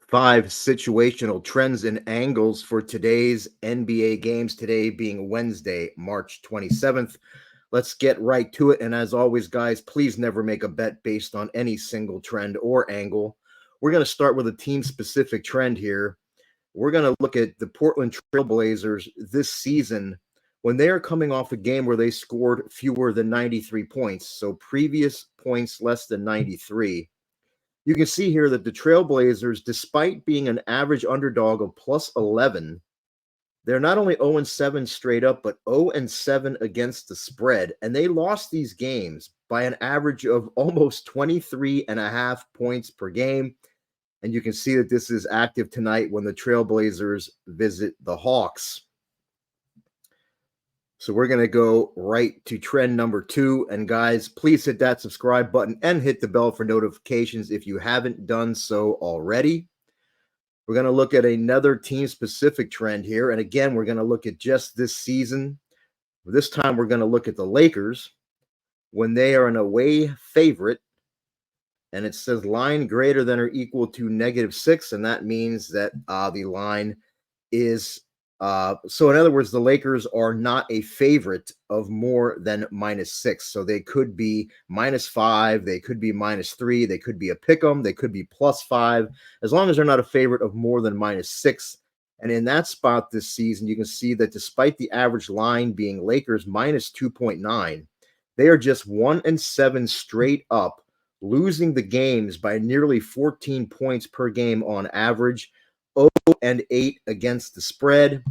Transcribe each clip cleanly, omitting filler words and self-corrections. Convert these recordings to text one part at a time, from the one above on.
5 situational trends and angles for today's NBA games, today being Wednesday, March 27th. Let's get right to it. And as always, guys, please never make a bet based on any single trend or angle. We're going to start with a team specific trend here. We're going to look at the Portland Trailblazers this season when they are coming off a game where they scored fewer than 93 points. So previous points less than 93. You can see here that the Trailblazers, despite being an average underdog of plus 11, they're not only 0-7 straight up, but 0-7 against the spread. And they lost these games by an average of almost 23.5 points per game. And you can see that this is active tonight when the Trailblazers visit the Hawks. So we're going to go right to trend number 2. And guys, please hit that subscribe button and hit the bell for notifications if you haven't done so already. We're going to look at another team-specific trend here. And again, we're going to look at just this season. This time, we're going to look at the Lakers when they are an away favorite. And it says line greater than or equal to -6. And that means that the line is so in other words, the Lakers are not a favorite of more than -6. So they could be -5, they could be -3, they could be a pick 'em, they could be +5, as long as they're not a favorite of more than -6. And in that spot this season, you can see that despite the average line being Lakers -2.9, they are just 1-7 straight up, losing the games by nearly 14 points per game on average. 0-8 against the spread,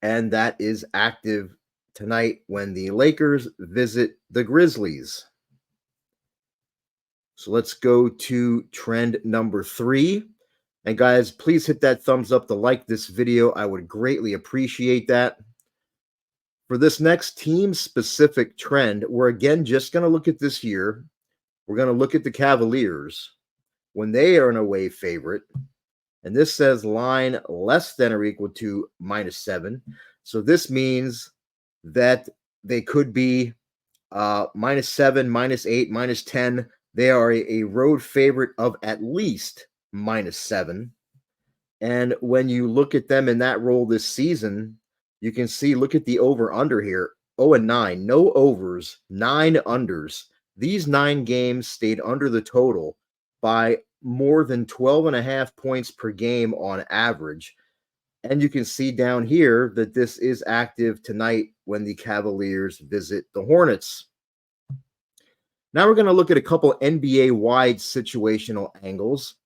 and that is active tonight when the Lakers visit the Grizzlies. So let's go to trend number 3. And guys, please hit that thumbs up to like this video. I would greatly appreciate that. For this next team-specific trend, we're again just going to look at this year. We're going to look at the Cavaliers when they are an away favorite. And this says line less than or equal to -7. So this means that they could be -7, -8, -10. They are a road favorite of at least -7. And when you look at them in that role this season, you can see, look at the over-under here, 0-9, no overs, 9 unders. These 9 games stayed under the total by more than 12.5 points per game on average. And you can see down here that this is active tonight when the Cavaliers visit the Hornets. Now we're going to look at a couple NBA-wide situational angles.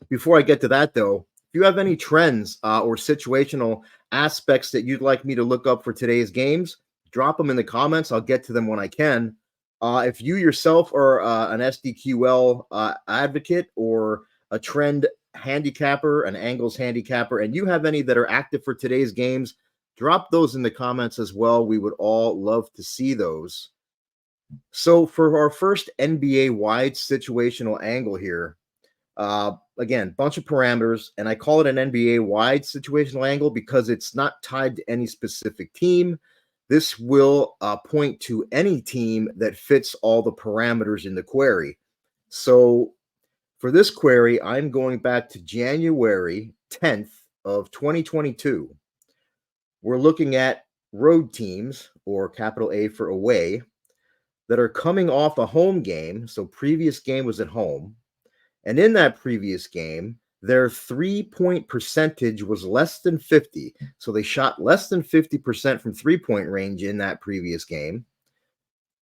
Before I get to that, though, if you have any trends or situational aspects that you'd like me to look up for today's games, drop them in the comments. I'll get to them when I can. If you yourself are an SDQL advocate or a trend handicapper, an angles handicapper, and you have any that are active for today's games, drop those in the comments as well. We would all love to see those. So for our first NBA-wide situational angle here, again, bunch of parameters, and I call it an NBA-wide situational angle because it's not tied to any specific team. This will point to any team that fits all the parameters in the query. So for this query, I'm going back to January 10th of 2022. We're looking at road teams, or capital A for away, that are coming off a home game. So previous game was at home. And in that previous game, their 3-point percentage was less than 50. So they shot less than 50% from 3-point range in that previous game.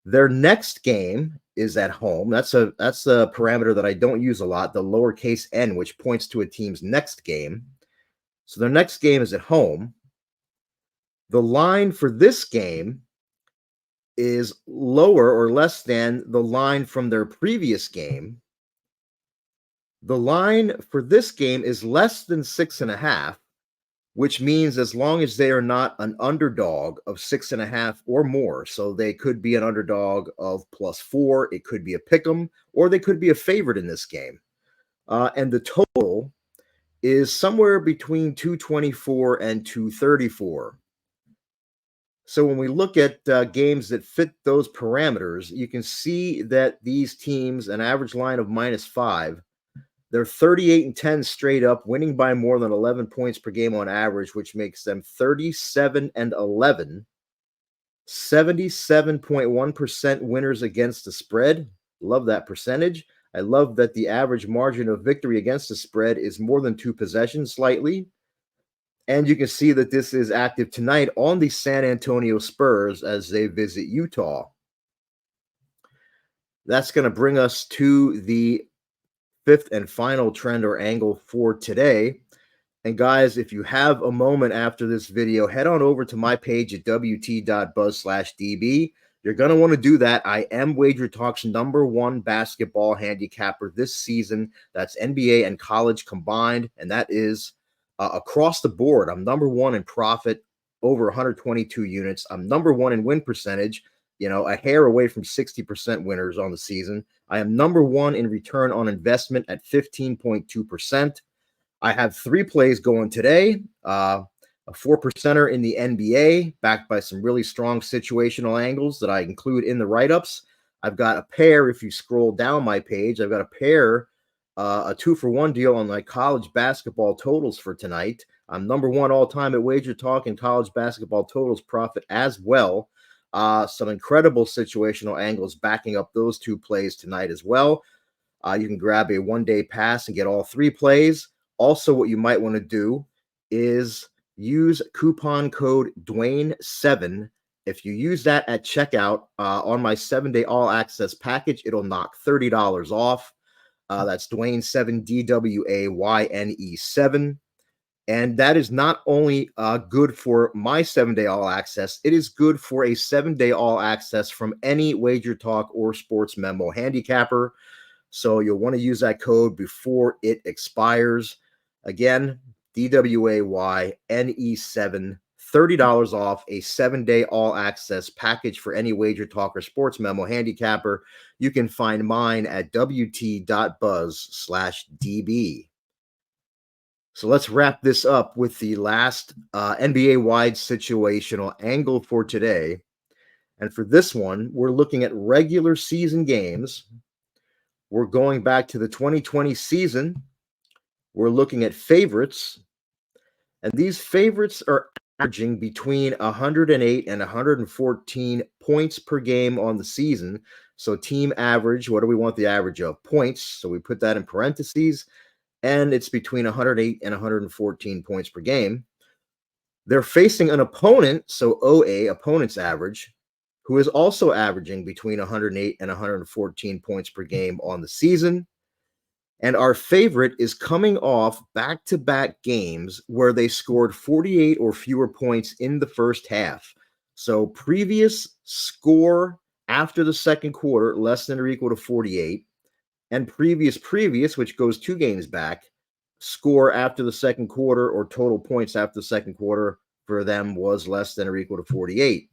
Their next game is at home. That's a parameter that I don't use a lot, the lowercase n, which points to a team's next game. So their next game is at home. The line for this game is lower or less than the line from their previous game. The line for this game is less than 6.5, which means as long as they are not an underdog of 6.5 or more, so they could be an underdog of +4, it could be a pick 'em, or they could be a favorite in this game. And the total is somewhere between 224 and 234. So when we look at games that fit those parameters, you can see that these teams, an average line of -5, They're 38-10 straight up, winning by more than 11 points per game on average, which makes them 37-11. 77.1% winners against the spread. Love that percentage. I love that the average margin of victory against the spread is more than 2 possessions slightly. And you can see that this is active tonight on the San Antonio Spurs as they visit Utah. That's going to bring us to the fifth and final trend or angle for today. And guys, if you have a moment after this video, head on over to my page at wt.buzz/db. You're going to want to do that. I am WagerTalk's #1 basketball handicapper this season. That's NBA and college combined, and that is across the board. I'm #1 in profit, over 122 units. I'm #1 in win percentage, a hair away from 60% winners on the season. I am #1 in return on investment at 15.2%. I have 3 plays going today. A 4%er in the NBA, backed by some really strong situational angles that I include in the write-ups. I've got a pair, if you scroll down my page, I've got a pair, a 2-for-1 deal on my college basketball totals for tonight. I'm #1 all-time at WagerTalk and college basketball totals profit as well. Some incredible situational angles backing up those 2 plays tonight as well. You can grab a one-day pass and get all 3 plays. Also, what you might want to do is use coupon code Dwayne7. If you use that at checkout on my 7-day all-access package, it'll knock $30 off. That's Dwayne7, DWAYNE7. And that is not only good for my 7-day all-access, it is good for a 7-day all-access from any WagerTalk or Sports Memo handicapper. So you'll want to use that code before it expires. Again, DWAYNE7, $30 off a 7-day all-access package for any WagerTalk or Sports Memo handicapper. You can find mine at wt.buzz/db. So let's wrap this up with the last NBA-wide situational angle for today. And for this one, we're looking at regular season games. We're going back to the 2020 season. We're looking at favorites. And these favorites are averaging between 108 and 114 points per game on the season. So team average, what do we want the average of? Points. So we put that in parentheses. And it's between 108 and 114 points per game. They're facing an opponent, so OA, opponent's average, who is also averaging between 108 and 114 points per game on the season. And our favorite is coming off back-to-back games where they scored 48 or fewer points in the first half. So previous score after the second quarter, less than or equal to 48. And previous, which goes 2 games back, score after the second quarter or total points after the second quarter for them was less than or equal to 48.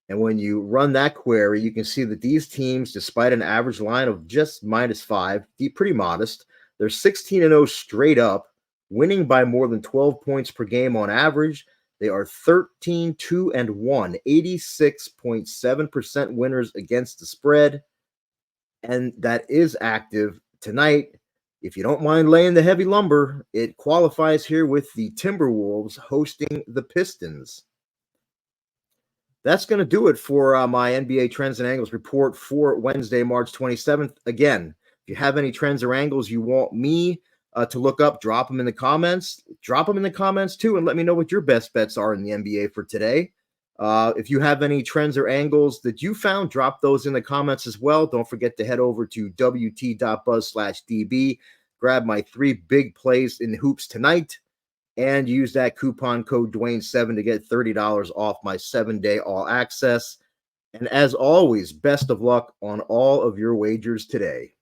And when you run that query, you can see that these teams, despite an average line of just -5, pretty modest, they're 16-0 straight up, winning by more than 12 points per game on average. They are 13-2-1, 86.7% winners against the spread. And that is active tonight. If you don't mind laying the heavy lumber, it qualifies here with the Timberwolves hosting the Pistons. That's going to do it for my NBA Trends and Angles report for Wednesday, March 27th. Again, if you have any trends or angles you want me to look up, drop them in the comments. Drop them in the comments too, and let me know what your best bets are in the NBA for today. If you have any trends or angles that you found, drop those in the comments as well. Don't forget to head over to wt.buzz/db, grab my 3 big plays in hoops tonight, and use that coupon code Dwayne7 to get $30 off my 7-day all access. And as always, best of luck on all of your wagers today.